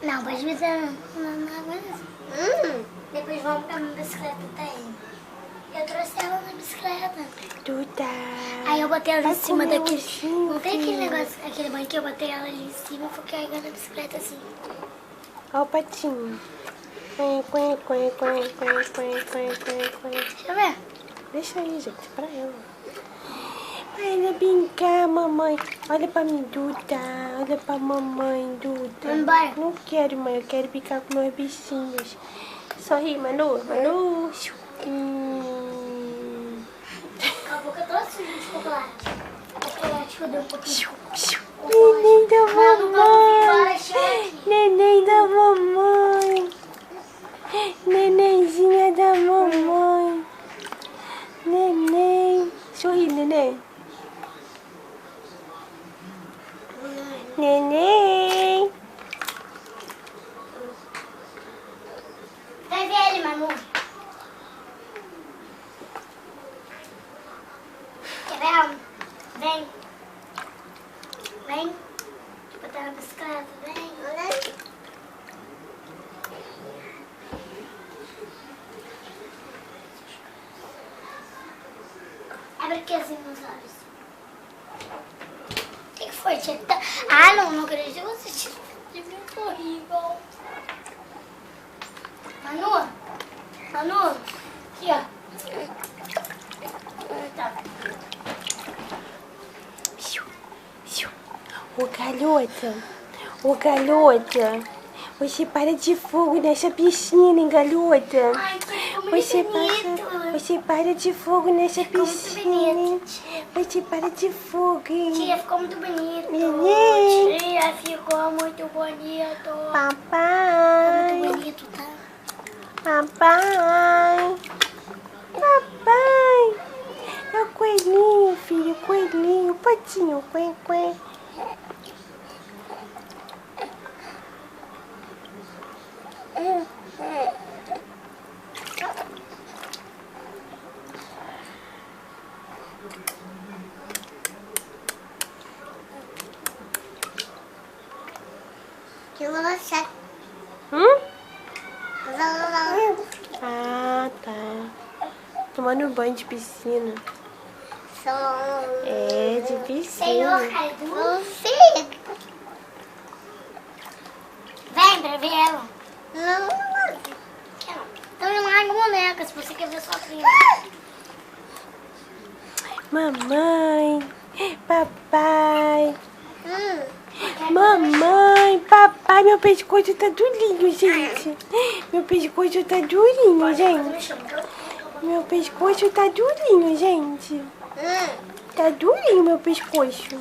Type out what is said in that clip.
Não, pode me dar na Depois vamos pra minha bicicleta daí. Eu trouxe ela na bicicleta. Duda. Aí eu botei ela em Vai cima comer daquele... ursinho, Não tem aquele filho. negócio, aquele banquinho, eu botei ela ali em cima e fui carregando a bicicleta assim. Olha o patinho. Quen. Deixa eu ver. Deixa aí, gente, pra ela. Vai ela brincar, mamãe. Olha pra mim, Duda. Olha pra mamãe, Duda. Vamos embora. Não quero, mãe. Eu quero brincar com meus bichinhos. Sorri, Manu. Manu. Acabou que eu tô suja de chocolate. Chocolate rodou um pouquinho. Neném da Mano, mamãe. aqui. Neném da mamãe. Nenenzinha da mamãe. Neném. Sorri, neném. Neném. Vai ver ele, Manu. Quer ver? Vem. Vem. Vou botar na bicicleta. Vem. Abre aqui assim nos olhos. O que foi, tia? Ah, não acredito. Você tirou de mim, foi horrível. Manu, aqui, ó. Tá. Ô garota, você para de fogo nessa piscina, hein, garota? Ai, ficou muito bonito. Você para de fogo nessa Ficou muito piscina, hein? bonito. Você para de fogo, hein? Tia, ficou muito bonito. Neném. Tia, ficou muito bonito. Papai, Muito bonito, tá? papai, papai. É o coelhinho, filho, coelhinho, patinho, quen. Que você. Ah, tá. Tomando banho de piscina. É, de piscina. Senhor Cadu. Sim. Vem pra ver ela. Não. Então não larga a boneca se você quer ver sua prima. Mamãe, papai. Mamãe, papai, meu pescoço tá durinho, gente. Meu pescoço tá durinho, gente. Meu pescoço tá durinho, gente. Tá durinho meu pescoço.